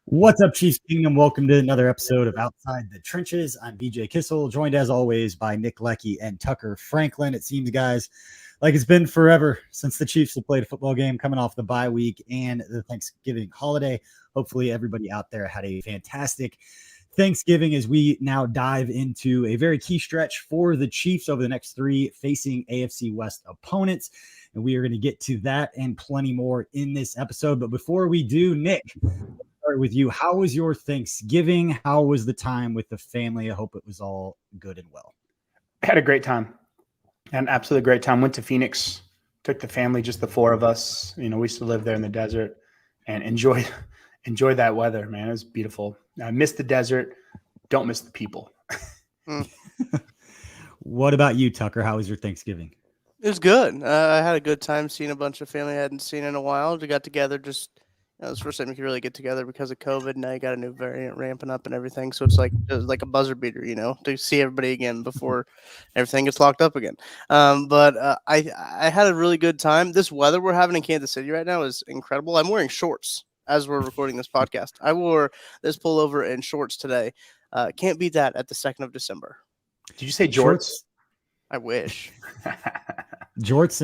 What's up, Chiefs Kingdom? Welcome to another episode of Outside the Trenches. I'm BJ Kissel, joined as always by Nick Leckey and Tucker Franklin. It seems, guys, like it's been forever since the Chiefs have played a football game coming off the bye week and the Thanksgiving holiday. Hopefully everybody out there had a fantastic Thanksgiving as we now dive into a very key stretch for the Chiefs over the next three facing AFC West opponents. And we are going to get to that and plenty more in this episode. But before we do, Nick, start with you. How was your Thanksgiving? How was the time with the family? I hope it was all good and well. I had a great time. An absolutely great time. Went to Phoenix, took the family, just the four of us. You know, we used to live there in the desert and enjoy that weather, man. It was beautiful. I miss the desert. Don't miss the people. What about you, Tucker? How was your Thanksgiving? It was good. I had a good time seeing a bunch of family I hadn't seen in a while. We got together just – it was the first time you could really get together because of COVID. Now you got a new variant ramping up and everything. So it was like a buzzer beater, you know, to see everybody again before everything gets locked up again. But I had a really good time. This weather we're having in Kansas City right now is incredible. I'm wearing shorts as we're recording this podcast. I wore this pullover and shorts today. Can't beat that at the 2nd of December. Did you say jorts? I wish. Shorts.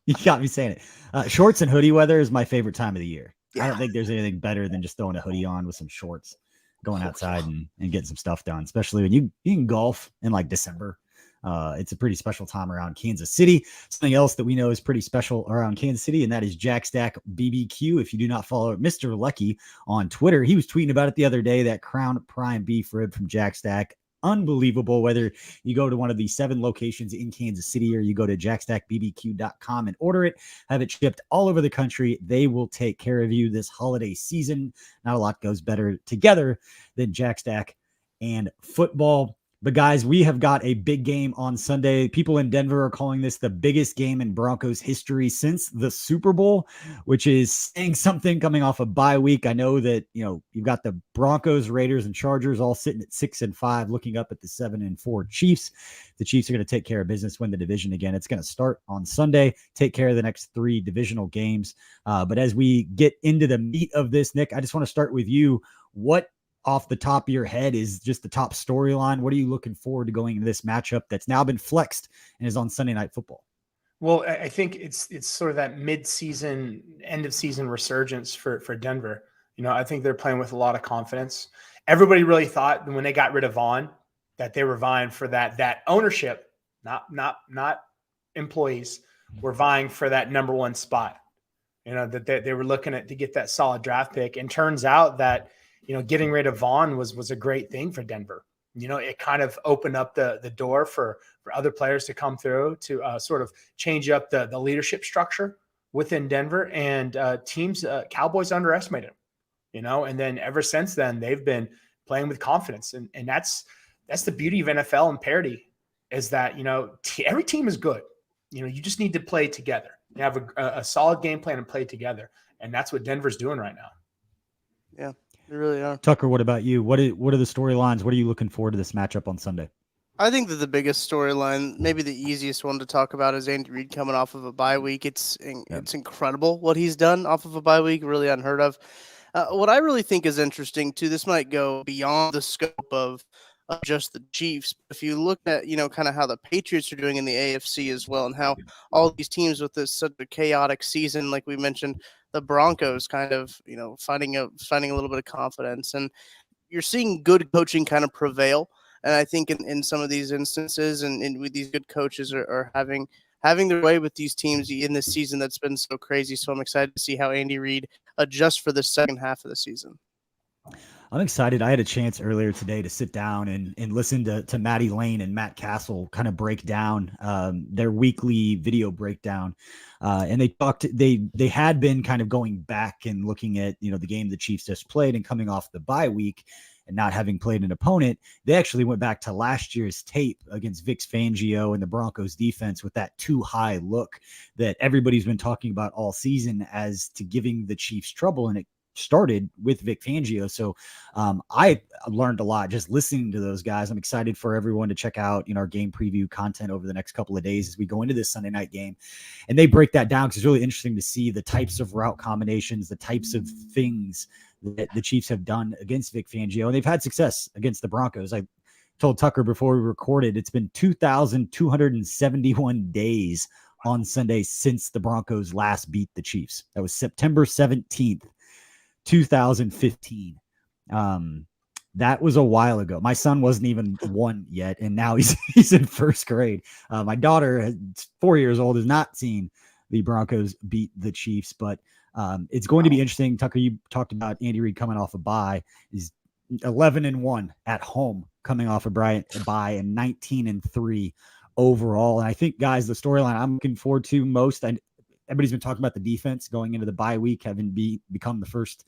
You got me saying it. Shorts and hoodie weather is my favorite time of the year. Yeah. I don't think there's anything better than just throwing a hoodie on with some shorts, going outside and getting some stuff done, especially when you can golf in like December. It's a pretty special time around Kansas City. Something else that we know is pretty special around Kansas City, and that is Jack Stack BBQ. If you do not follow Mr. Leckey on Twitter, he was tweeting about it the other day, that Crown Prime beef rib from Jack Stack. Unbelievable. Whether you go to one of the 7 locations in Kansas City or you go to jackstackbbq.com and order it, have it shipped all over the country, they will take care of you this holiday season. Not a lot goes better together than Jack Stack and football. But guys, we have got a big game on Sunday. People in Denver are calling this the biggest game in Broncos history since the Super Bowl, which is saying something coming off a bye week. I know that, you know, you've got the Broncos, Raiders, and Chargers all sitting at 6-5, looking up at the 7-4 Chiefs. The Chiefs are going to take care of business, win the division again. It's going to start on Sunday, take care of the next 3 divisional games. But as we get into the meat of this, Nick, I just want to start with you. What off the top of your head is just the top storyline? What are you looking forward to going into this matchup that's now been flexed and is on Sunday Night Football? Well, I think it's sort of that mid-season, end-of-season resurgence for Denver. You know, I think they're playing with a lot of confidence. Everybody really thought when they got rid of Vaughn that they were vying for that ownership, not employees, were vying for that number 1 spot. You know, that they were looking to get that solid draft pick. And turns out that, you know, getting rid of Vaughn was a great thing for Denver. You know, it kind of opened up the door for other players to come through to sort of change up the leadership structure within Denver. And teams, Cowboys underestimated them, you know, and then ever since then, they've been playing with confidence. And that's the beauty of NFL and parity, is that, you know, every team is good. You know, you just need to play together. You have a solid game plan and play together. And that's what Denver's doing right now. Yeah. They really are. Tucker, what about you? What are the storylines? What are you looking forward to this matchup on Sunday? I think that the biggest storyline, maybe the easiest one to talk about, is Andy Reid coming off of a bye week. It's incredible what he's done off of a bye week, really unheard of. What I really think is interesting too, this might go beyond the scope of just the Chiefs. If you look at, kind of how the Patriots are doing in the AFC as well, and how all these teams with this such a chaotic season, like we mentioned, the Broncos kind of, finding a little bit of confidence, and you're seeing good coaching kind of prevail. And I think in some of these instances, and with these good coaches are having their way with these teams in this season that's been so crazy. So I'm excited to see how Andy Reid adjusts for the second half of the season. I'm excited. I had a chance earlier today to sit down and listen to Matty Lane and Matt Castle kind of break down their weekly video breakdown. And they had been kind of going back and looking at, the game the Chiefs just played and coming off the bye week and not having played an opponent. They actually went back to last year's tape against Vic Fangio and the Broncos defense with that too high look that everybody's been talking about all season as to giving the Chiefs trouble. And it started with Vic Fangio. So I learned a lot just listening to those guys. I'm excited for everyone to check out, our game preview content over the next couple of days as we go into this Sunday night game. And they break that down because it's really interesting to see the types of route combinations, the types of things that the Chiefs have done against Vic Fangio. And they've had success against the Broncos. I told Tucker before we recorded, it's been 2,271 days on Sunday since the Broncos last beat the Chiefs. That was September 17th. 2015. That was a while ago. My son wasn't even 1 yet, and now he's in first grade. My daughter, 4 years old, has not seen the Broncos beat the Chiefs, but it's going to be interesting. Tucker, you talked about Andy Reid coming off a bye. He's 11-1 at home, coming off a bye, and 19-3 overall. And I think, guys, the storyline I'm looking forward to most, everybody's been talking about the defense going into the bye week, having become the first,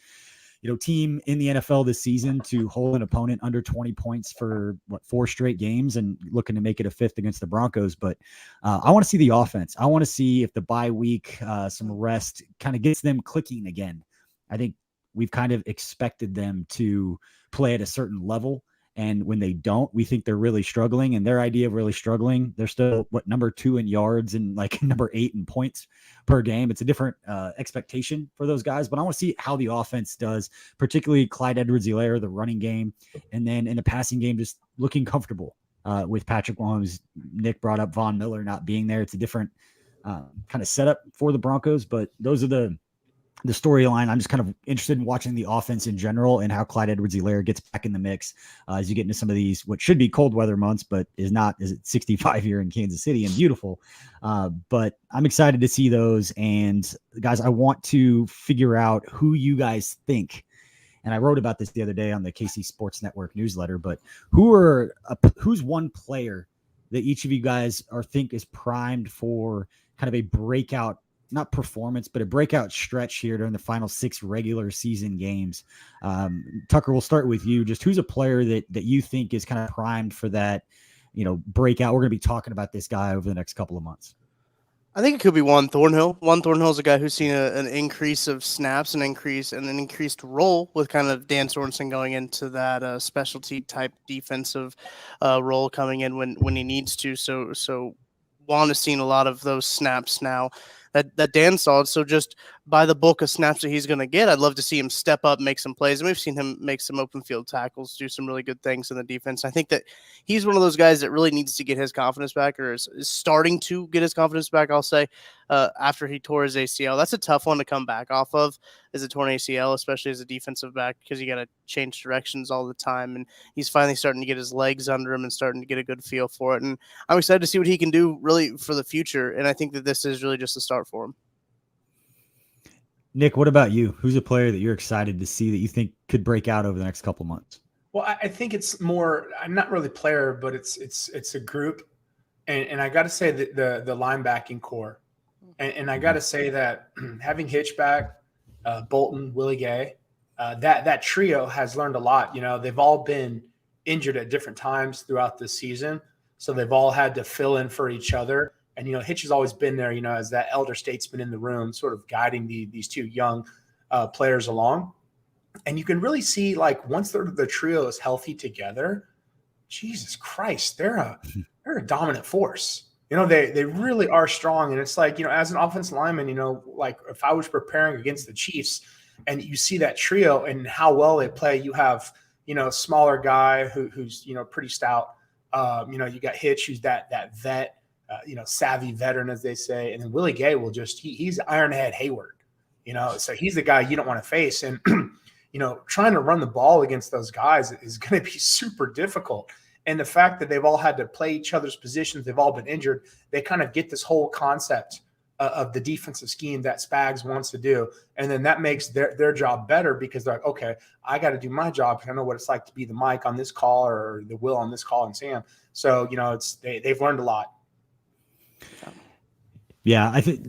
team in the NFL this season to hold an opponent under 20 points for 4 straight games and looking to make it a 5th against the Broncos. But I want to see the offense. I want to see if the bye week, some rest kind of gets them clicking again. I think we've kind of expected them to play at a certain level. And when they don't, we think they're really struggling. And their idea of really struggling, they're still number 2 in yards and number 8 in points per game. It's a different expectation for those guys. But I want to see how the offense does, particularly Clyde Edwards-Helaire, the running game, and then in the passing game, just looking comfortable with Patrick Mahomes. Nick brought up Von Miller not being there. It's a different kind of setup for the Broncos, but those are the storyline. I'm just kind of interested in watching the offense in general and how Clyde Edwards-Helaire gets back in the mix as you get into some of these, what should be cold weather months, but is it 65 here in Kansas City and beautiful. But I'm excited to see those. And guys, I want to figure out who you guys think. And I wrote about this the other day on the KC Sports Network newsletter, but who's one player that each of you guys think is primed for kind of a breakout, not performance, but a breakout stretch here during the final 6 regular season games. Tucker, we'll start with you. Just who's a player that you think is kind of primed for that, breakout? We're going to be talking about this guy over the next couple of months. I think it could be Juan Thornhill. Juan Thornhill is a guy who's seen an increase of snaps, an increased role with kind of Dan Sorensen going into that specialty type defensive role coming in when he needs to. So Juan has seen a lot of those snaps now that Dan saw. So just by the bulk of snaps that he's going to get, I'd love to see him step up, make some plays. And we've seen him make some open field tackles, do some really good things in the defense. I think that he's one of those guys that really needs to get his confidence back, or is starting to get his confidence back, I'll say, after he tore his ACL. That's a tough one to come back off of, is a torn ACL, especially as a defensive back, because you got to change directions all the time. And he's finally starting to get his legs under him and starting to get a good feel for it. And I'm excited to see what he can do really for the future. And I think that this is really just a start for him. Nick, what about you? Who's a player that you're excited to see that you think could break out over the next couple months? Well, I think it's more, I'm not really player, but it's a group. And I got to say that the linebacking core. And I got to say that having Hitchback, Bolton, Willie Gay, that trio has learned a lot. They've all been injured at different times throughout the season. So they've all had to fill in for each other. And, Hitch has always been there, as that elder statesman in the room, sort of guiding these 2 young players along. And you can really see, once the trio is healthy together, Jesus Christ, they're a dominant force. They really are strong. And it's as an offensive lineman, if I was preparing against the Chiefs, And you see that trio and how well they play. You have, smaller guy who's, pretty stout. You got Hitch, who's that vet, savvy veteran, as they say. And then Willie Gay will he's Ironhead Hayward, so he's the guy you don't want to face. And, trying to run the ball against those guys is going to be super difficult. And the fact that they've all had to play each other's positions, they've all been injured, they kind of get this whole concept of the defensive scheme that Spags wants to do. And then that makes their job better because they're like, okay, I got to do my job because I know what it's like to be the Mike on this call or the Will on this call and Sam. So, they've learned a lot. Yeah, I think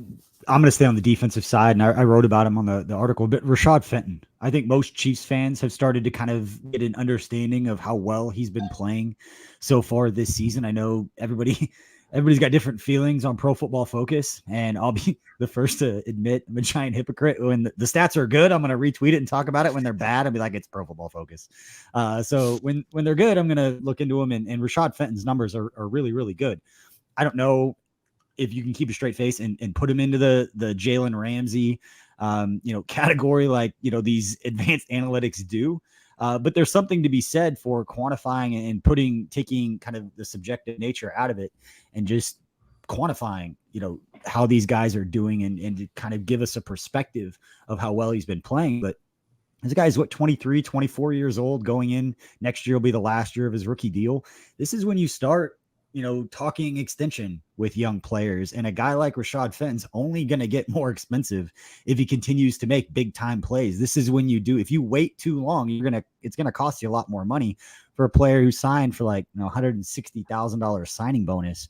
I'm going to stay on the defensive side, and I wrote about him on the article. But Rashad Fenton, I think most Chiefs fans have started to kind of get an understanding of how well he's been playing so far this season. I know everybody's got different feelings on Pro Football Focus, and I'll be the first to admit I'm a giant hypocrite. When the stats are good, I'm going to retweet it and talk about it. When they're bad, I'll be like, it's Pro Football Focus. So when they're good, I'm going to look into them, and Rashad Fenton's numbers are really, really good. I don't know if you can keep a straight face and put him into the Jalen Ramsey, category, like, these advanced analytics do. But there's something to be said for quantifying and taking kind of the subjective nature out of it and just quantifying, how these guys are doing and to kind of give us a perspective of how well he's been playing. But this guy's 23, 24 years old going in next year will be the last year of his rookie deal. This is when you start, talking extension with young players, and a guy like Rashad Fenton's only going to get more expensive if he continues to make big time plays. This is when if you wait too long, it's going to cost you a lot more money for a player who signed for $160,000 signing bonus.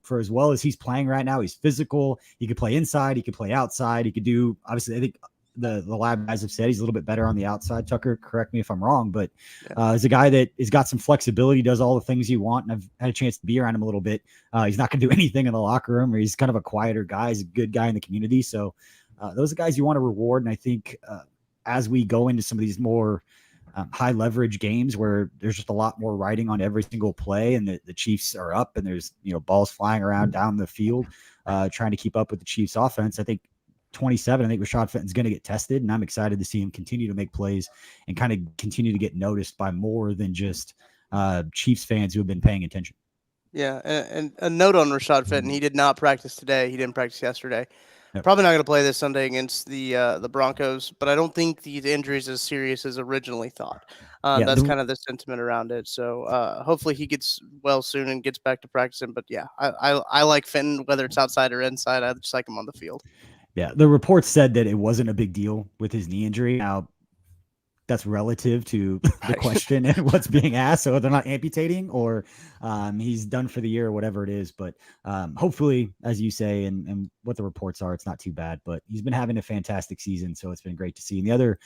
For as well as he's playing right now, he's physical. He could play inside. He could play outside. He could do, obviously, I think the lab guys have said he's a little bit better on the outside. Tucker, correct me if I'm wrong, but he's a guy that has got some flexibility, does all the things you want. And I've had a chance to be around him a little bit. He's not going to do anything in the locker room, or he's kind of a quieter guy. He's a good guy in the community. So those are guys you want to reward. And I think as we go into some of these more high leverage games where there's just a lot more riding on every single play, and the Chiefs are up and there's, balls flying around down the field, trying to keep up with the Chiefs offense. I think 27, I think Rashad Fenton's going to get tested, and I'm excited to see him continue to make plays and kind of continue to get noticed by more than just Chiefs fans who have been paying attention. Yeah, and a note on Rashad Fenton: he did not practice today. He didn't practice yesterday. Yep. Probably not going to play this Sunday against the Broncos, but I don't think the injury is as serious as originally thought. That's kind of the sentiment around it. So hopefully he gets well soon and gets back to practicing. But yeah, I like Fenton, whether it's outside or inside. I just like him on the field. Yeah, the reports said that it wasn't a big deal with his knee injury. Now, that's relative to the question and what's being asked. So they're not amputating, or he's done for the year or whatever it is. But hopefully, as you say, and what the reports are, it's not too bad. But he's been having a fantastic season, so it's been great to see. And the other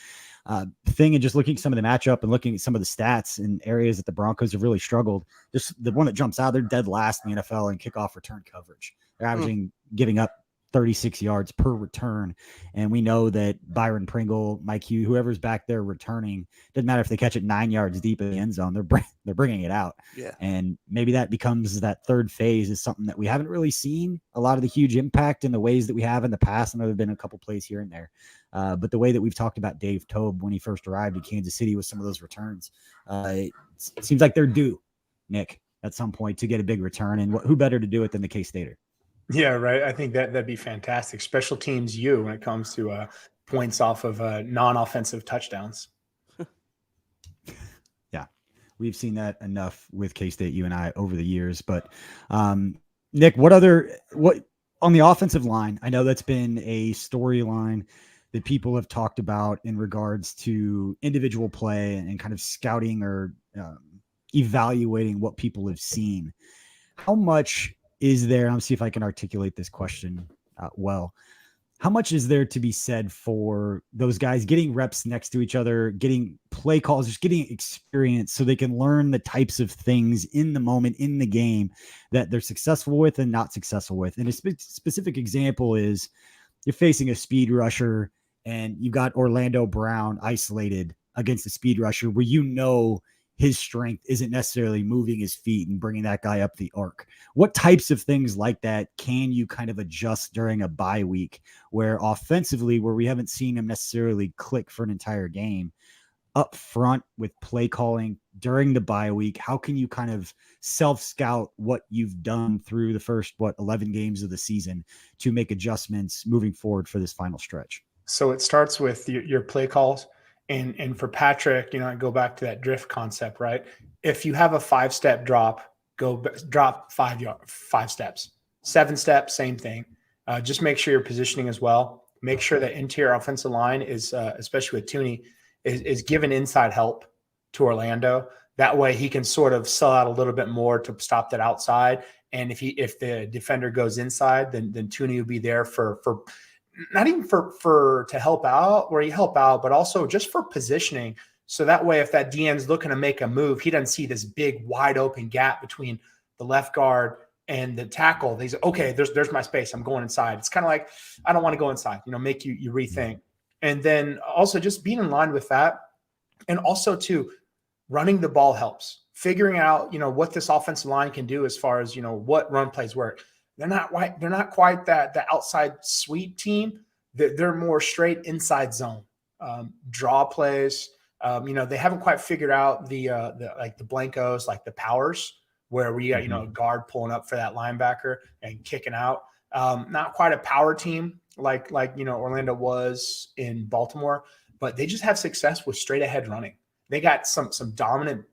thing, and just looking at some of the matchup and looking at some of the stats in areas that the Broncos have really struggled, just the one that jumps out, they're dead last in the NFL in kickoff return coverage. They're averaging giving up 36 yards per return. And we know that Byron Pringle, Mike Hugh, whoever's back there returning, doesn't matter if they catch it 9 yards deep in the end zone, they're bringing it out. Yeah. And maybe that becomes that third phase is something that we haven't really seen a lot of the huge impact in the ways that we have in the past. I know there've been a couple plays here and there. But the way that we've talked about Dave Tobe when he first arrived in Kansas City with some of those returns, it seems like they're due, Nick, at some point to get a big return. And who better to do it than the K-Stater? Yeah, right. I think that'd be fantastic. Special teams when it comes to points off of non-offensive touchdowns. Yeah, we've seen that enough with K-State, you and I, over the years. But Nick, what on the offensive line? I know that's been a storyline that people have talked about in regards to individual play and kind of scouting or evaluating what people have seen. How much is there, I'll see if I can articulate this question well. How much is there to be said for those guys getting reps next to each other, getting play calls, just getting experience so they can learn the types of things in the moment, in the game that they're successful with and not successful with? And a specific example is you're facing a speed rusher and you got Orlando Brown isolated against a speed rusher where his strength isn't necessarily moving his feet and bringing that guy up the arc. What types of things like that can you kind of adjust during a bye week where offensively, where we haven't seen him necessarily click for an entire game, up front with play calling during the bye week? How can you kind of self-scout what you've done through the first, 11 games of the season to make adjustments moving forward for this final stretch? So it starts with your play calls. And for Patrick, I go back to that drift concept, right? If you have a 5-step drop, go drop 5 steps. 7 steps, same thing. Just make sure you're positioning as well. Make sure that interior offensive line is, especially with Tooney, is given inside help to Orlando. That way he can sort of sell out a little bit more to stop that outside. And if the defender goes inside, then Tooney will be there for not even for to help out where you help out, but also just for positioning. So that way, if that DN's looking to make a move, he doesn't see this big wide open gap between the left guard and the tackle. He's okay, there's my space. I'm going inside. It's kind of like, I don't want to go inside, make you rethink. And then also just being in line with that. And also too, running the ball helps. Figuring out, what this offensive line can do as far as, what run plays work. They're not quite the outside sweep team. They're more straight inside zone draw plays. They haven't quite figured out the blankos, like the powers, where we got a guard pulling up for that linebacker and kicking out. Not quite a power team like Orlando was in Baltimore, but they just have success with straight ahead running. They got some dominant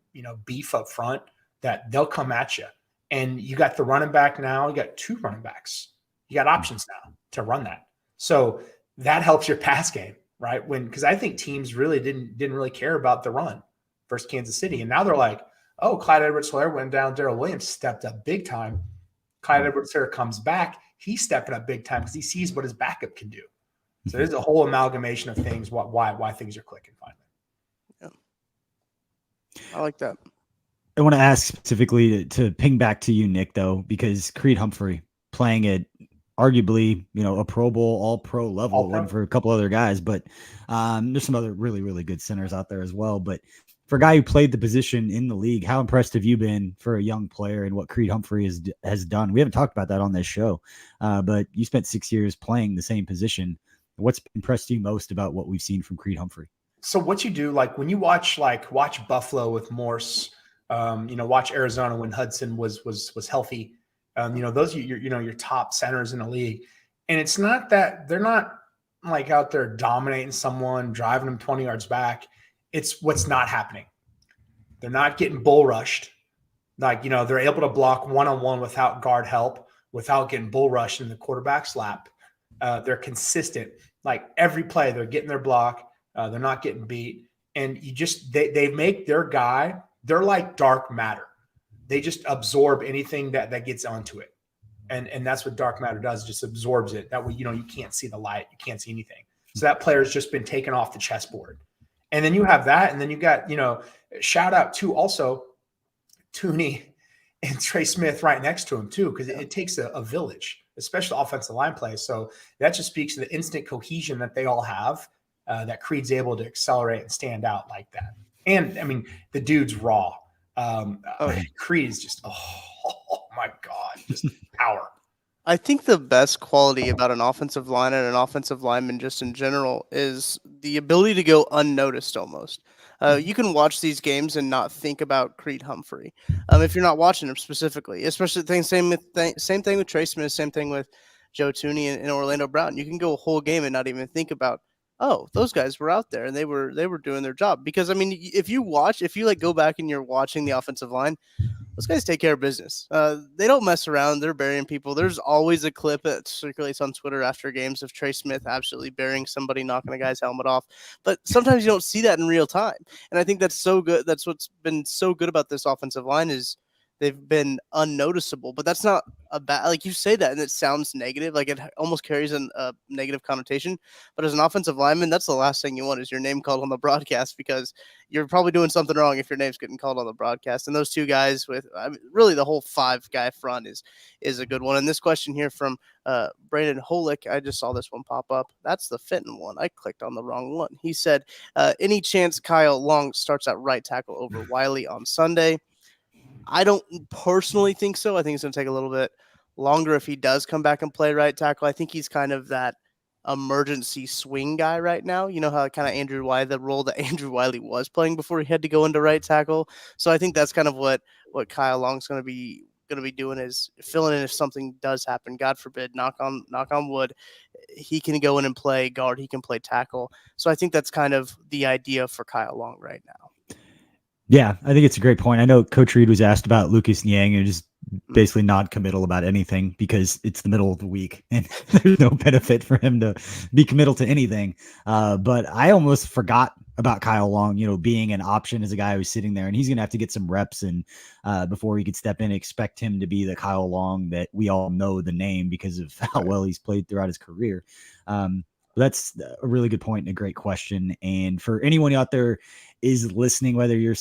beef up front that they'll come at you. And you got the running back now. You got 2 running backs. You got options now to run that. So that helps your pass game, right? Because I think teams really didn't really care about the run versus Kansas City. And now they're like, oh, Clyde Edwards-Helaire went down. Darrell Williams stepped up big time. Clyde Edwards-Helaire comes back. He's stepping up big time because he sees what his backup can do. So there's a whole amalgamation of things, why things are clicking finally. Yeah. I like that. I want to ask specifically to ping back to you, Nick, though, because Creed Humphrey playing at arguably, a Pro Bowl, all-pro level, one for a couple other guys, but there's some other really, really good centers out there as well. But for a guy who played the position in the league, how impressed have you been for a young player and what Creed Humphrey has done? We haven't talked about that on this show, but you spent 6 years playing the same position. What's impressed you most about what we've seen from Creed Humphrey? So what you do, like when you watch Buffalo with Morse, watch Arizona when Hudson was healthy. Those are your top centers in the league. And it's not that they're not like out there dominating someone, driving them 20 yards back. It's what's not happening. They're not getting bull rushed. They're able to block one-on-one without guard help, without getting bull rushed in the quarterback's lap. They're consistent. Like every play, they're getting their block. They're not getting beat. And they make their guy, they're like dark matter. They just absorb anything that gets onto it. And that's what dark matter does, just absorbs it. That way, you can't see the light. You can't see anything. So that player's just been taken off the chessboard. And then you have that. And then you got, shout out to also Tooney and Trey Smith right next to him too, because it takes a village, especially offensive line play. So that just speaks to the instant cohesion that they all have, that Creed's able to accelerate and stand out like that. And I mean, the dude's raw. Creed is just, oh my God, just power. I think the best quality about an offensive line and an offensive lineman just in general is the ability to go unnoticed almost. You can watch these games and not think about Creed Humphrey if you're not watching him specifically, especially same thing with Trey Smith, same thing with Joe Tooney and Orlando Brown. You can go a whole game and not even think about, oh, those guys were out there and they were doing their job. Because I mean, if you go back and you're watching the offensive line, those guys take care of business. They don't mess around. They're burying people. There's always a clip that circulates on Twitter after games of Trey Smith absolutely burying somebody, knocking a guy's helmet off. But sometimes you don't see that in real time. And I think that's so good. That's what's been so good about this offensive line is they've been unnoticeable. But that's not a bad, like you say that and it sounds negative, like it almost carries a negative connotation. But as an offensive lineman, that's the last thing you want is your name called on the broadcast, because you're probably doing something wrong if your name's getting called on the broadcast. And those two guys really the whole 5-guy front is a good one. And this question here from Brandon Holick, I just saw this one pop up. That's the Fenton one. I clicked on the wrong one. He said, any chance Kyle Long starts at right tackle over Wiley on Sunday? I don't personally think so. I think it's going to take a little bit longer if he does come back and play right tackle. I think he's kind of that emergency swing guy right now. You know how kind of Andrew Wiley, the role that Andrew Wiley was playing before he had to go into right tackle. So I think that's kind of what Kyle Long's going to be doing, is filling in if something does happen. God forbid, knock on wood, he can go in and play guard. He can play tackle. So I think that's kind of the idea for Kyle Long right now. Yeah, I think it's a great point. I know Coach Reed was asked about Lucas Niang and just basically non-committal about anything because it's the middle of the week and there's no benefit for him to be committal to anything. But I almost forgot about Kyle Long, being an option as a guy who's sitting there, and he's going to have to get some reps and before he could step in. Expect him to be the Kyle Long that we all know the name because of how well he's played throughout his career. That's a really good point and a great question. And for anyone out there is listening, whether you're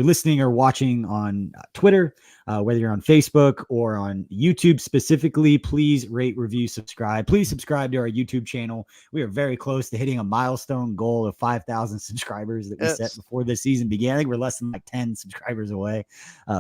listening or watching on Twitter, whether you're on Facebook or on YouTube specifically, please rate, review, subscribe. Please subscribe to our YouTube channel. We are very close to hitting a milestone goal of 5,000 subscribers that we set before this season began. I think we're less than 10 subscribers away.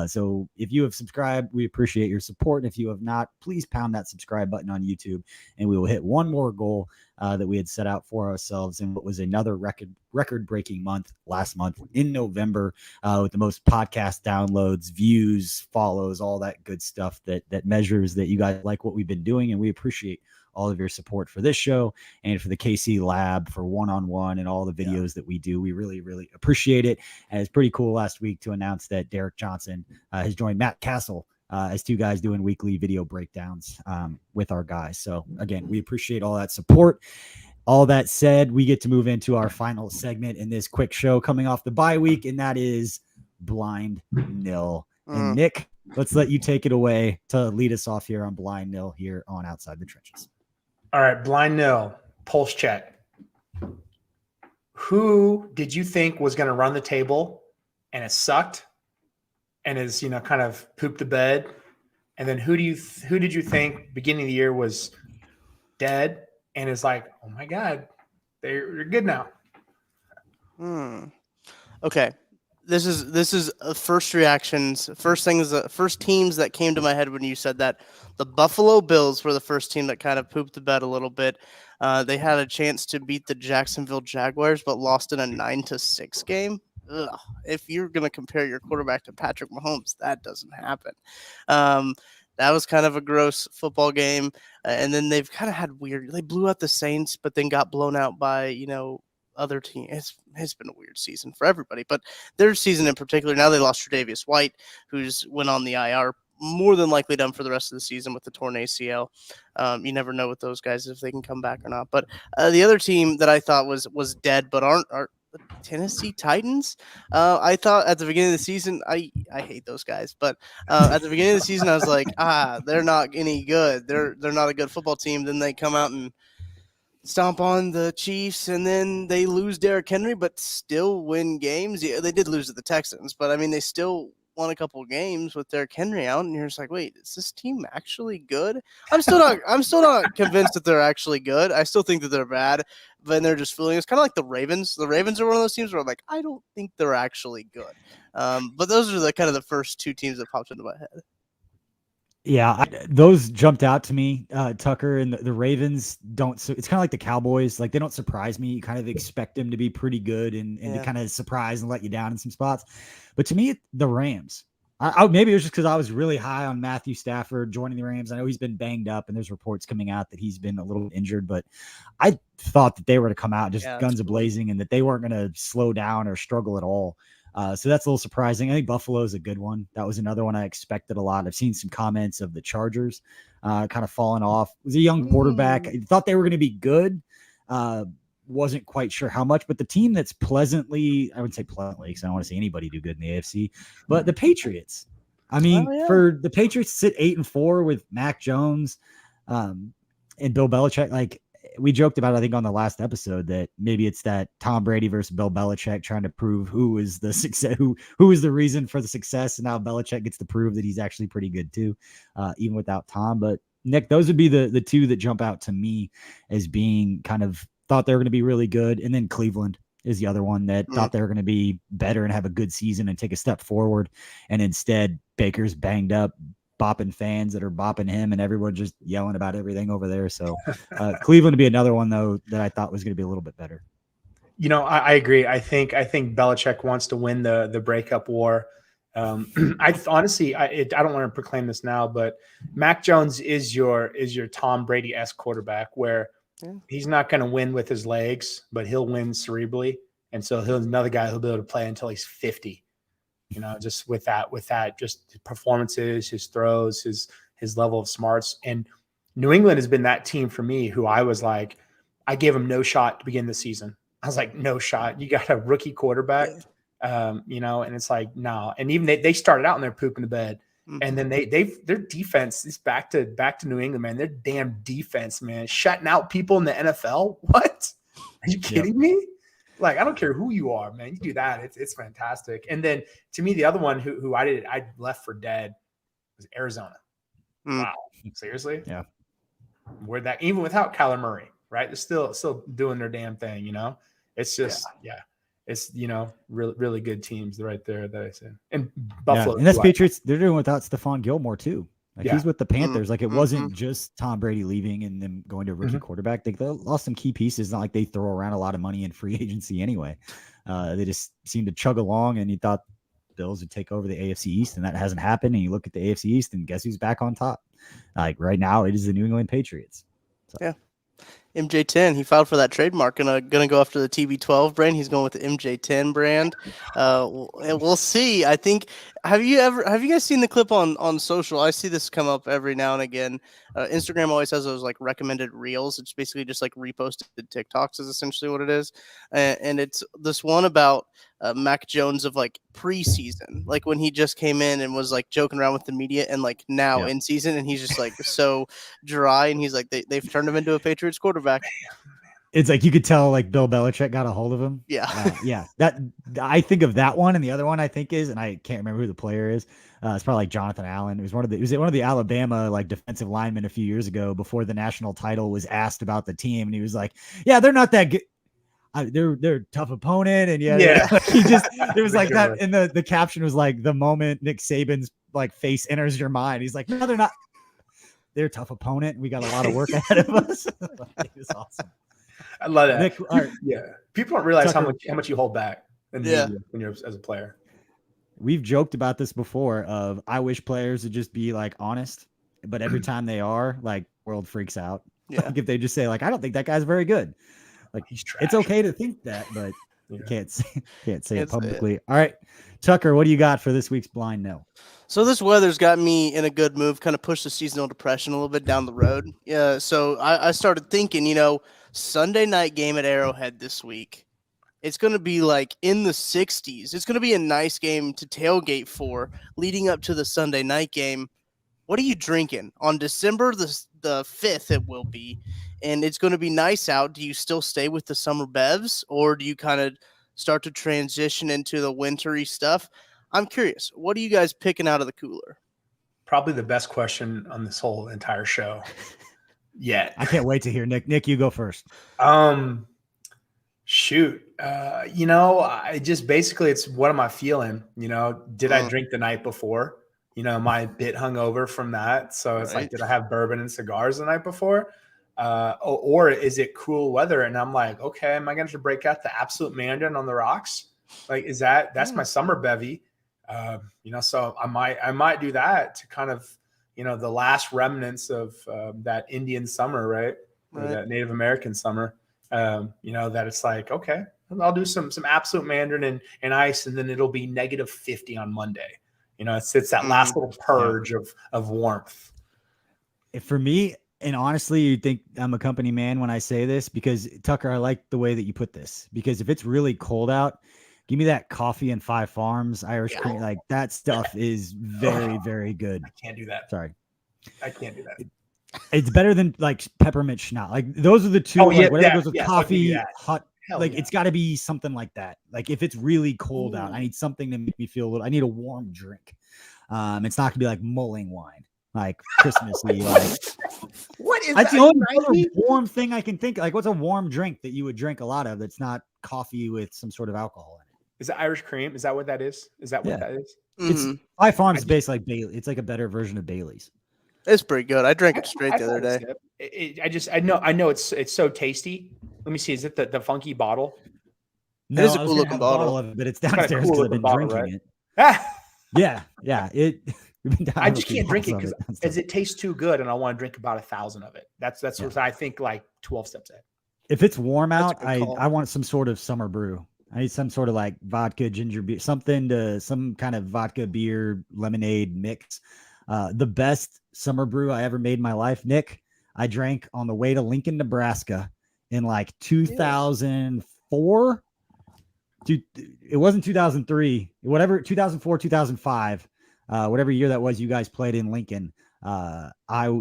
So if you have subscribed, we appreciate your support. And if you have not, please pound that subscribe button on YouTube, and we will hit one more goal that we had set out for ourselves in what was another record-breaking month last month in November, with the most podcast downloads, views, follows, all that good stuff that measures that you guys like what we've been doing. And we appreciate all of your support for this show and for the KC Lab, for one-on-one and all the videos that we do. We really, really appreciate it. And it's pretty cool last week to announce that Derek Johnson has joined Matt Kissel as two guys doing weekly video breakdowns with our guys. So again, we appreciate all that support. All that said, we get to move into our final segment in this quick show coming off the bye week, and that is Blind Nil. And Nick, let's let you take it away to lead us off here on Blind Nil here on Outside the Trenches. All right, Blind Nil, pulse check. Who did you think was going to run the table and it sucked and is, kind of pooped the bed? And then who did you think beginning of the year was dead and is like, oh my God, they're good now? Okay. This is first reactions. First teams that came to my head when you said that. The Buffalo Bills were the first team that kind of pooped the bed a little bit. They had a chance to beat the Jacksonville Jaguars, but lost in a 9-6 game. Ugh. If you're going to compare your quarterback to Patrick Mahomes, that doesn't happen. That was kind of a gross football game. And then they've kind of had they blew out the Saints, but then got blown out by, other team. It's been a weird season for everybody, but their season in particular, now they lost Tre'Davious White, who's went on the IR, more than likely done for the rest of the season with the torn ACL. You never know with those guys if they can come back or not. But the other team that I thought was dead, but aren't the Tennessee Titans. I thought at the beginning of the season, I hate those guys, but at the beginning of the season, I was like, they're not any good. They're not a good football team. Then they come out and stomp on the Chiefs, and then they lose Derrick Henry, but still win games. Yeah, they did lose to the Texans, but I mean, they still won a couple games with Derrick Henry out, and you're just like, wait, is this team actually good? I'm still not convinced that they're actually good. I still think that they're bad, but they're just fooling us. Kind of like the Ravens. The Ravens are one of those teams where I'm like, I don't think they're actually good. But those are the kind of the first two teams that popped into my head. Yeah, those jumped out to me, Tucker, and the Ravens don't. So it's kind of like the Cowboys. Like, they don't surprise me. You kind of expect them to be pretty good and to kind of surprise and let you down in some spots. But to me, the Rams, maybe it was just because I was really high on Matthew Stafford joining the Rams. I know he's been banged up, and there's reports coming out that he's been a little injured. But I thought that they were to come out just guns a-blazing and that they weren't going to slow down or struggle at all. So that's a little surprising. I think Buffalo is a good one. That was another one I expected a lot. I've seen some comments of the Chargers kind of falling off. It was a young quarterback. I thought they were going to be good. Wasn't quite sure how much, but the team that's pleasantly, I would say pleasantly, because I don't want to see anybody do good in the AFC, but the Patriots. I mean, Oh, yeah. for the Patriots to sit 8-4 with Mac Jones and Bill Belichick, like we joked about, I think on the last episode, that maybe it's that Tom Brady versus Bill Belichick trying to prove who is the success, who is the reason for the success. And now Belichick gets to prove that he's actually pretty good too, even without Tom. But Nick, those would be the two that jump out to me as being kind of thought they were going to be really good. And then Cleveland is the other one that thought they were going to be better and have a good season and take a step forward. And instead Baker's banged up, bopping fans that are bopping him, and everyone just yelling about everything over there. So Cleveland would be another one though that I thought was going to be a little bit better. You know, I agree. I think Belichick wants to win the breakup war. I honestly, I don't want to proclaim this now, but Mac Jones is your Tom Brady-esque quarterback, where he's not going to win with his legs, but he'll win cerebrally, and so he'll another guy who'll be able to play until he's 50. You know, just with that, just his performances, his throws, his level of smarts. And New England has been that team for me who I was like, I gave him no shot to begin the season. I was like, no shot. You got a rookie quarterback, you know, and it's like, no. And even they started out and they're pooping the bed. And then their defense is back to New England, man. Their damn defense, man, shutting out people in the NFL. What? Are you kidding me? Like, I don't care who you are, man. You do that. It's fantastic. And then to me, the other one who I left for dead was Arizona. Wow. Seriously? Yeah. Where that, even without Kyler Murray, right? They're still doing their damn thing, you know? It's just, it's, you know, really, really good teams right there that I said. And Buffalo. And that's Patriots. They're doing without Stephon Gilmore too. Like he's with the Panthers. Like it wasn't just Tom Brady leaving and them going to a rookie quarterback. They lost some key pieces. Not like they throw around a lot of money in free agency anyway. They just seemed to chug along, and you thought Bills would take over the AFC East, and that hasn't happened. And you look at the AFC East, and guess who's back on top? Like right now, it is the New England Patriots. So. Yeah. MJ10, he filed for that trademark and gonna go after the TB12 brand. He's going with the MJ10 brand. We'll see. I think. Have you guys seen the clip on social? I see this come up every now and again. Instagram always has those like recommended reels. It's basically just like reposted TikToks is essentially what it is, and it's this one about Mac Jones of like preseason, like when he just came in and was like joking around with the media, and like now in season, and he's just like so dry, and he's like they've turned him into a Patriots quarterback. It's like you could tell like Bill Belichick got a hold of him. Yeah. That I think of that one, and the other one I think is, and I can't remember who the player is. It's probably like Jonathan Allen. It was one of the Alabama like defensive linemen a few years ago before the national title was asked about the team, and he was like, "Yeah, they're not that good. They're a tough opponent." And he just it was like that. And the caption was like, the moment Nick Saban's like face enters your mind, he's like, "No, they're not. They're a tough opponent. We got a lot of work ahead of us." It was awesome. I love that. Nick, people don't realize Tucker, how much you hold back when you're as a player. We've joked about this before. Of I wish players would just be like honest, but every time they are, like, world freaks out. Yeah. Like if they just say like, "I don't think that guy's very good," like he's trash. It's okay to think that, but you can't say it publicly. All right, Tucker, what do you got for this week's Blind No? So this weather's got me in a good move, kind of pushed the seasonal depression a little bit down the road. Yeah, so I started thinking, Sunday night game at Arrowhead this week. It's going to be like in the 60s. It's going to be a nice game to tailgate for leading up to the Sunday night game. What are you drinking? On December the 5th it will be, and it's going to be nice out. Do you still stay with the summer bevs, or do you kind of start to transition into the wintry stuff? I'm curious. What are you guys picking out of the cooler? Probably the best question on this whole entire show. I can't wait to hear Nick. Nick, you go first. Shoot. I just basically it's what am I feeling? Did I drink the night before? Am I a bit hungover from that? So it's like, did I have bourbon and cigars the night before? Or is it cool weather? And I'm like, okay, am I going to break out the absolute Mandarin on the rocks? Like, that's my summer bevy. So I might do that to kind of, the last remnants of that Indian summer, right? Or that Native American summer, that it's like, okay, I'll do some absolute Mandarin and ice, and then it'll be -50 on Monday. It's that last little purge of warmth. For me, and honestly, you'd think I'm a company man when I say this, because Tucker, I like the way that you put this, because if it's really cold out, Give me that coffee and Five Farms Irish cream. Like that stuff is very, very good. I can't do that. Sorry. I can't do that. It's better than like peppermint schnapps. Like those are the two. Oh, like, yeah, whatever goes with yes, I'll give you coffee, that. hot. Hell Like yeah. it's got to be something like that. Like if it's really cold out, I need something to make me feel a little. I need a warm drink. It's not gonna be like mulling wine, like Christmassy. Like what is that's that? the only Are other you warm thing I can think. Like what's a warm drink that you would drink a lot of that's not coffee with some sort of alcohol in it? Is it Irish cream? Is that what that is? Is that what Yeah. that is? It's Five Farms is based like Bailey. It's like a better version of Bailey's. It's pretty good. I drank it straight the other thought day. I know it's so tasty. Let me see. Is it the funky bottle? No, is a I was cool gonna looking have a bottle. of it, but it's got a downstairs cool because I've looking been bottle, drinking right? it. Yeah. I just can't drink it because it tastes too good, and I want to drink about 1,000 of it. That's what I think. Like 12 steps ahead. If it's warm That's a out, good call. I want some sort of summer brew. I need some sort of like vodka, ginger beer, some kind of vodka, beer, lemonade mix. The best summer brew I ever made in my life, Nick, I drank on the way to Lincoln, Nebraska in like 2004. It wasn't 2003, whatever, 2004, 2005, whatever year that was you guys played in Lincoln. I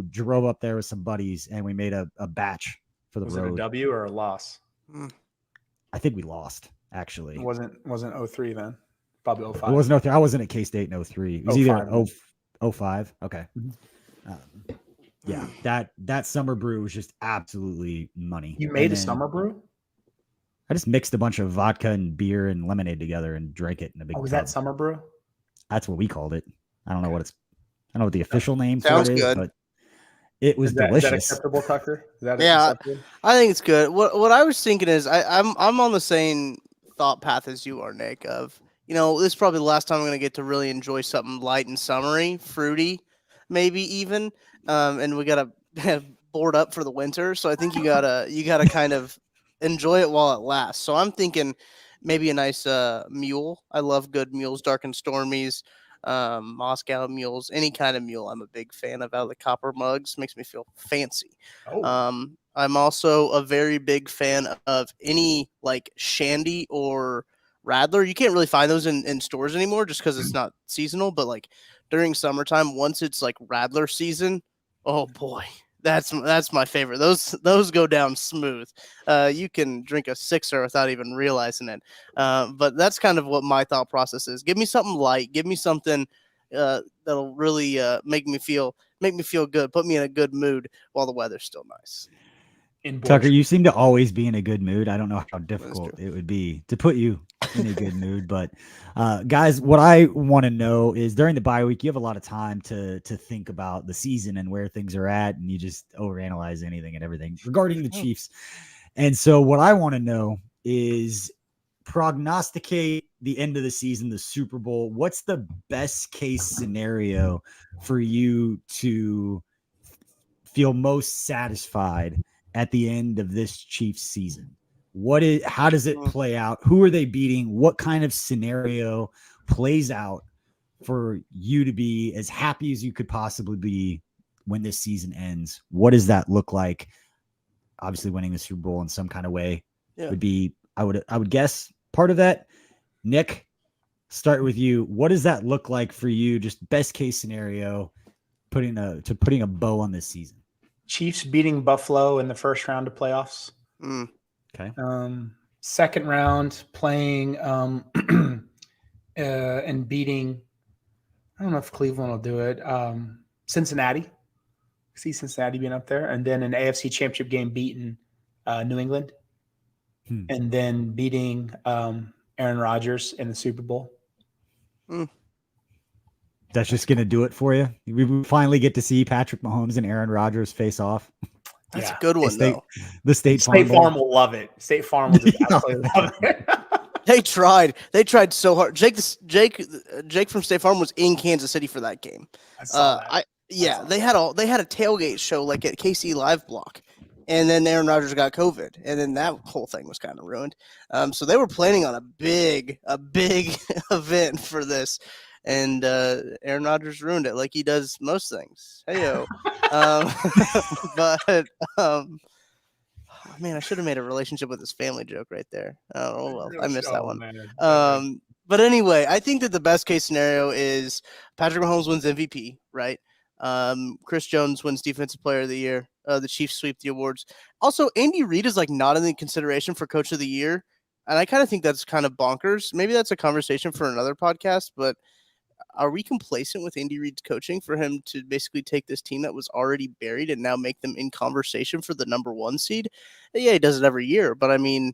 drove up there with some buddies and we made a batch for the road. Was it a W or a loss? I think we lost, actually. It wasn't 03 then. Probably 05. It wasn't 03. I wasn't at K-State in 03. It was either 05. Okay. Yeah, that summer brew was just absolutely money. You made a summer brew? I just mixed a bunch of vodka and beer and lemonade together and drank it in a big was tub. that summer brew? That's what we called it. I don't know what the official name Sounds for it is, good. but it was delicious. Is that acceptable, Tucker? Acceptable? I think it's good. What I was thinking is I'm on the same thought path as you are, Nick. Of this is probably the last time I'm going to get to really enjoy something light and summery, fruity, maybe even. And we gotta board up for the winter, so I think you gotta kind of enjoy it while it lasts. So I'm thinking maybe a nice mule. I love good mules, dark and stormies, Moscow mules, any kind of mule. I'm a big fan of out of the copper mugs. Makes me feel fancy. I'm also a very big fan of any like shandy or radler. You can't really find those in stores anymore just because it's not seasonal. But like during summertime, once it's like radler season, oh boy, that's my favorite. Those go down smooth. You can drink a sixer without even realizing it. But that's kind of what my thought process is. Give me something light. Give me something that'll really make me feel good. Put me in a good mood while the weather's still nice. Tucker, you seem to always be in a good mood. I don't know how difficult it would be to put you in a good mood, but guys, what I want to know is during the bye week, you have a lot of time to think about the season and where things are at, and you just overanalyze anything and everything regarding the Chiefs. And so what I want to know is prognosticate the end of the season, the Super Bowl. What's the best case scenario for you to feel most satisfied at the end of this Chiefs season? How does it play out? Who are they beating? What kind of scenario plays out for you to be as happy as you could possibly be when this season ends? What does that look like? Obviously winning the Super Bowl in some kind of way would be, I would guess, part of that. Nick, start with you. What does that look like for you? Just best case scenario, putting a bow on this season. Chiefs beating Buffalo in the first round of playoffs. Okay. Second round playing and beating. I don't know if Cleveland will do it. Cincinnati. See Cincinnati being up there, and then an AFC Championship game beating New England, and then beating Aaron Rodgers in the Super Bowl. That's just going to do it for you. We finally get to see Patrick Mahomes and Aaron Rodgers face off. That's a good one, though. The State Farm will love it. State Farm will just absolutely love it. They tried so hard. Jake from State Farm was in Kansas City for that game. I saw that. They had a tailgate show like at KC Live Block, and then Aaron Rodgers got COVID, and then that whole thing was kind of ruined. So they were planning on a big event for this, and Aaron Rodgers ruined it like he does most things. Heyo. But Oh, man, I should have made a relationship with his family joke right there. Oh, well, I missed that one. Man. But anyway, I think that the best case scenario is Patrick Mahomes wins MVP, right? Chris Jones wins Defensive Player of the Year. The Chiefs sweep the awards. Also, Andy Reid is like not in the consideration for Coach of the Year, and I kind of think that's kind of bonkers. Maybe that's a conversation for another podcast, but are we complacent with Andy Reid's coaching for him to basically take this team that was already buried and now make them in conversation for the number 1 seed? Yeah, he does it every year, but I mean,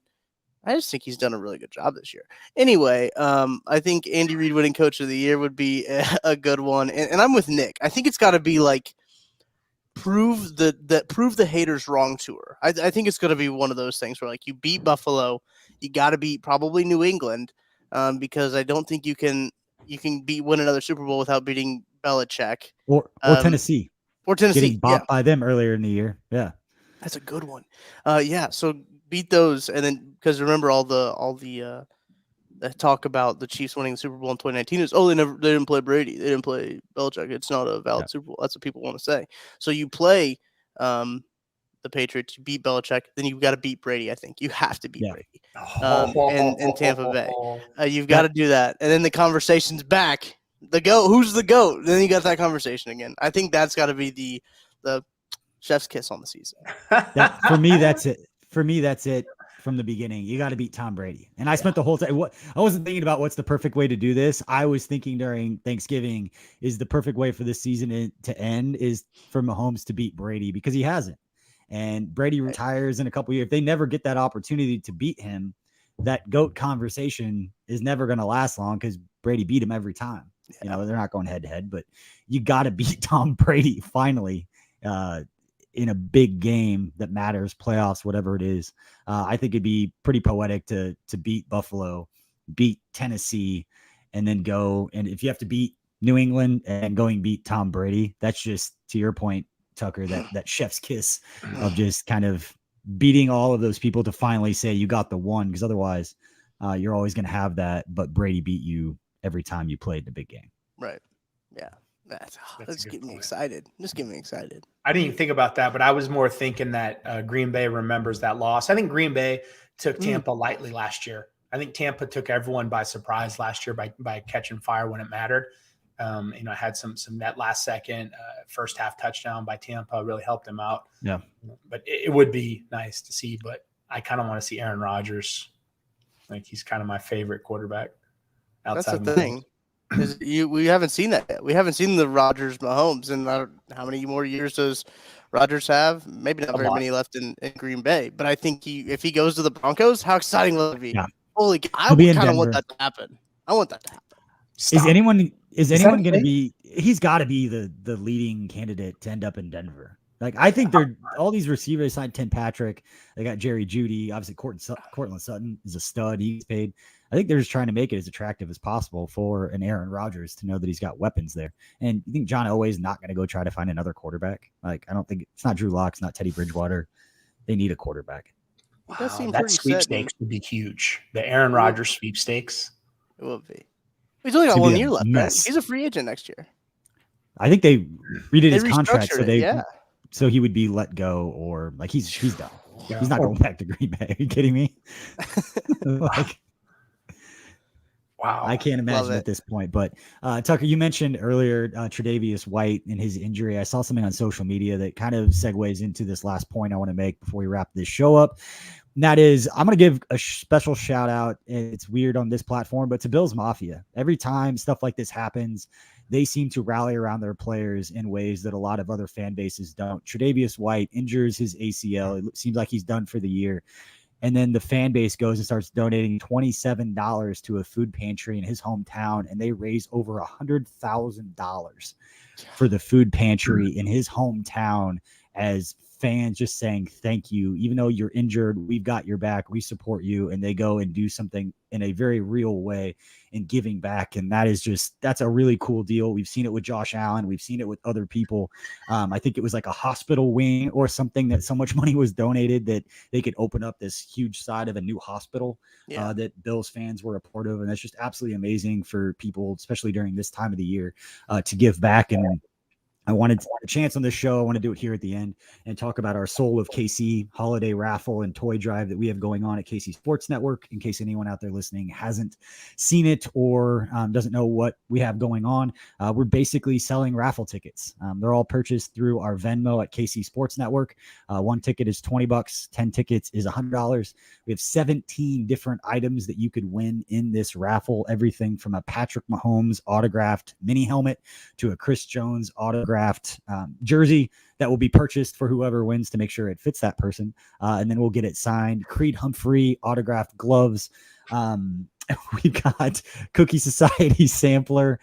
I just think he's done a really good job this year. Anyway, I think Andy Reid winning Coach of the Year would be a good one, and I'm with Nick. I think it's got to be like prove the haters wrong tour. I think it's going to be one of those things where like you beat Buffalo, you got to beat probably New England, because I don't think you can win another Super Bowl without beating Belichick or Tennessee. Or Tennessee, getting bopped by them earlier in the year. Yeah, that's a good one. Yeah, so beat those, and then because remember all the talk about the Chiefs winning the Super Bowl in 2019 is they didn't play Brady, they didn't play Belichick. It's not a valid Super Bowl. That's what people want to say. So you play the Patriots, you beat Belichick, then you've got to beat Brady. I think you have to beat Brady. And Tampa Bay, you've got to do that, and then the conversation's back. The GOAT, who's the GOAT? Then you got that conversation again. I think that's got to be the chef's kiss on the season. For me, that's it. For me, that's it from the beginning. You got to beat Tom Brady. And I spent the whole time. I wasn't thinking about what's the perfect way to do this. I was thinking during Thanksgiving is the perfect way for this season to end is for Mahomes to beat Brady because he hasn't. And Brady retires in a couple years. If they never get that opportunity to beat him, that GOAT conversation is never going to last long because Brady beat him every time. Yeah. You know, they're not going head to head, but you got to beat Tom Brady finally in a big game that matters, playoffs, whatever it is. I think it'd be pretty poetic to beat Buffalo, beat Tennessee, and then go. And if you have to beat New England and going beat Tom Brady, that's just, to your point, Tucker, that chef's kiss of just kind of beating all of those people to finally say you got the one, because otherwise you're always going to have that, but Brady beat you every time you played the big game. Right. Yeah. That's getting me excited. Just get me excited. I didn't even think about that, but I was more thinking that Green Bay remembers that loss. I think Green Bay took Tampa lightly last year. I think Tampa took everyone by surprise last year by catching fire when it mattered. Had some that last second first half touchdown by Tampa really helped them out. Yeah, but it would be nice to see. But I kind of want to see Aaron Rodgers. Like he's kind of my favorite quarterback. That's the thing. We haven't seen that yet. We haven't seen the Rodgers Mahomes, and how many more years does Rodgers have? Maybe not very many left in Green Bay. But I think if he goes to the Broncos, how exciting will it be? Yeah. Holy, I kind of want that to happen. I want that to happen. Stop. Is anyone going to be? He's got to be the leading candidate to end up in Denver. Like I think they're all these receivers signed Tim Patrick. They got Jerry Jeudy. Obviously, Cortland Sutton is a stud. He's paid. I think they're just trying to make it as attractive as possible for an Aaron Rodgers to know that he's got weapons there. And you think John Elway's not going to go try to find another quarterback? Like I don't think it's not Drew Lock, it's not Teddy Bridgewater. They need a quarterback. Wow, that sweepstakes would be huge. The Aaron Rodgers sweepstakes. It will be. He's only got 1 year left. Right? He's a free agent next year. I think they redid his contract, so he would be let go, or like he's done. Yeah. He's not going back to Green Bay. Are you kidding me? Wow. I can't imagine at this point. But Tucker, you mentioned earlier Tre'Davious White and his injury. I saw something on social media that kind of segues into this last point I want to make before we wrap this show up. And that is, I'm going to give a special shout out. It's weird on this platform, but to Bills Mafia. Every time stuff like this happens, they seem to rally around their players in ways that a lot of other fan bases don't. Tre'Davious White injures his ACL. It seems like he's done for the year. And then the fan base goes and starts donating $27 to a food pantry in his hometown. And they raise over $100,000 for the food pantry in his hometown as fans just saying, thank you. Even though you're injured, we've got your back. We support you. And they go and do something in a very real way in giving back. And that's a really cool deal. We've seen it with Josh Allen. We've seen it with other people. I think it was like a hospital wing or something that so much money was donated that they could open up this huge side of a new hospital that Bills fans were a part of. And that's just absolutely amazing for people, especially during this time of the year, to give back. And I wanted a chance on this show. I want to do it here at the end and talk about our Soul of KC holiday raffle and toy drive that we have going on at KC Sports Network. In case anyone out there listening hasn't seen it or doesn't know what we have going on, we're basically selling raffle tickets. They're all purchased through our Venmo at KC Sports Network. One ticket is $20. 10 tickets is $100. We have 17 different items that you could win in this raffle. Everything from a Patrick Mahomes autographed mini helmet to a Chris Jones autographed jersey that will be purchased for whoever wins to make sure it fits that person. And then we'll get it signed. Creed Humphrey autographed gloves. We've got Cookie Society sampler,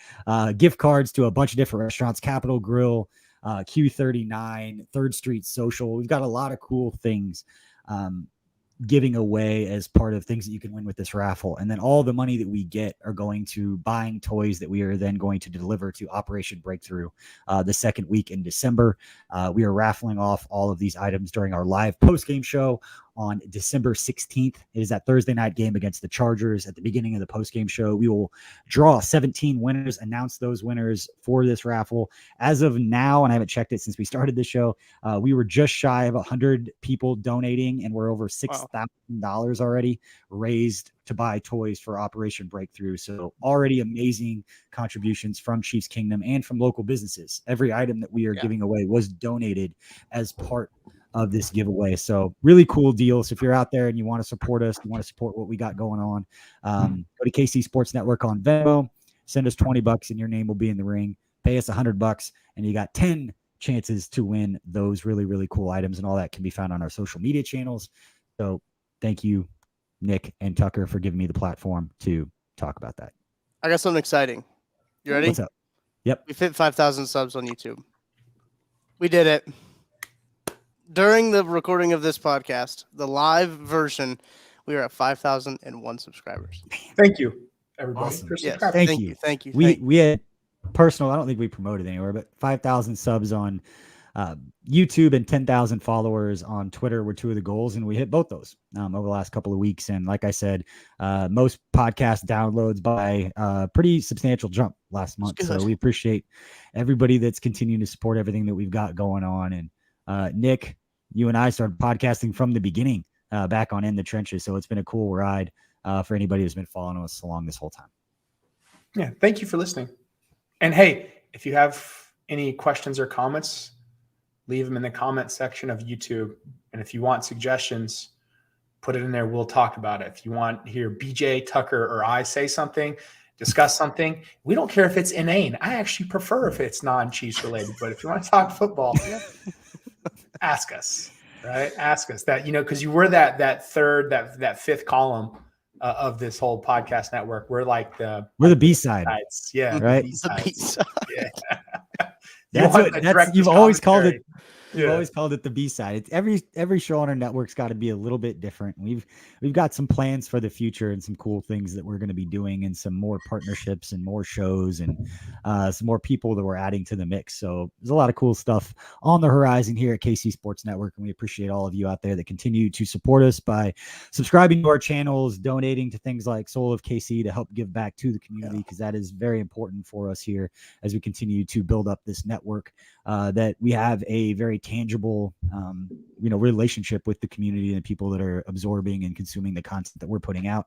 gift cards to a bunch of different restaurants, Capitol Grill, Q39, 3rd Street Social. We've got a lot of cool things giving away as part of things that you can win with this raffle. And then all the money that we get are going to buying toys that we are then going to deliver to Operation Breakthrough the second week in December. We are raffling off all of these items during our live post-game show on December 16th. It is that Thursday night game against the Chargers. At the beginning of the post-game show, we will draw 17 winners, announce those winners for this raffle. As of now, and I haven't checked it since we started the show, we were just shy of 100 people donating, and we're over $6,000 already raised to buy toys for Operation Breakthrough. So already amazing contributions from Chiefs Kingdom and from local businesses. Every item that we are giving away was donated as part of this giveaway. So really cool deal. So if you're out there and you want to support us, you want to support what we got going on, go to KC Sports Network on Venmo, send us $20 and your name will be in the ring. Pay us $100 and you got 10 chances to win those really, really cool items, and all that can be found on our social media channels. So thank you, Nick and Tucker, for giving me the platform to talk about that. I got something exciting. You ready? What's up? Yep. We fit 5,000 subs on YouTube. We did it. During the recording of this podcast, the live version, we are at 5,001 subscribers. Thank you, everybody. Awesome. For Yes, subscribing. thank you. Thank you. We had personal, I don't think we promoted anywhere, but 5,000 subs on YouTube and 10,000 followers on Twitter were two of the goals, and we hit both those over the last couple of weeks. And like I said, most podcast downloads by a pretty substantial jump last month. So we appreciate everybody that's continuing to support everything that we've got going on. And Nick, you and I started podcasting from the beginning back on In the Trenches. So it's been a cool ride for anybody who's been following us along this whole time. Yeah. Thank you for listening. And hey, if you have any questions or comments, leave them in the comment section of YouTube. And if you want suggestions, put it in there. We'll talk about it. If you want to hear BJ, Tucker, or I say something, discuss something, we don't care if it's inane. I actually prefer if it's non-Chiefs related. But if you want to talk football, ask us, right? Ask us that, because you were that fifth column of this whole podcast network. We're like we're the B-side. Yeah. Right. The B-side. Yeah. You've always called it. We've always called it the B-side. It's every show on our network's got to be a little bit different. We've got some plans for the future and some cool things that we're going to be doing, and some more partnerships and more shows and some more people that we're adding to the mix. So there's a lot of cool stuff on the horizon here at KC Sports Network, and we appreciate all of you out there that continue to support us by subscribing to our channels, donating to things like Soul of KC to help give back to the community, because that is very important for us here as we continue to build up this network, that we have a very tangible relationship with the community and the people that are absorbing and consuming the content that we're putting out.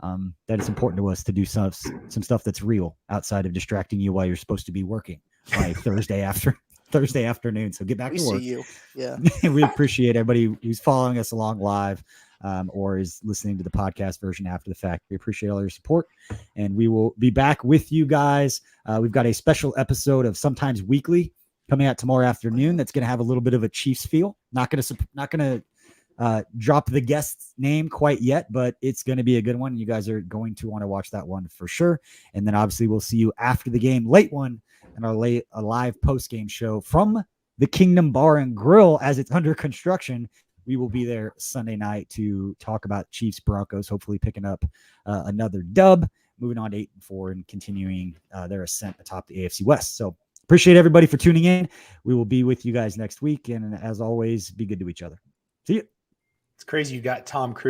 That it's important to us to do some stuff that's real outside of distracting you while you're supposed to be working by Thursday afternoon. So get back to work. See you. Yeah. We appreciate everybody who's following us along live or is listening to the podcast version after the fact. We appreciate all your support, and we will be back with you guys. We've got a special episode of Sometimes Weekly coming out tomorrow afternoon. That's going to have a little bit of a Chiefs feel. Not going to drop the guest's name quite yet, but it's going to be a good one. You guys are going to want to watch that one for sure. And then obviously we'll see you after the game, late one, and a live post-game show from the Kingdom Bar and Grill as it's under construction. We will be there Sunday night to talk about Chiefs Broncos, hopefully picking up another dub, moving on to 8-4 and continuing their ascent atop the AFC West. So appreciate everybody for tuning in. We will be with you guys next week. And as always, be good to each other. See you. It's crazy. You got Tom Cruise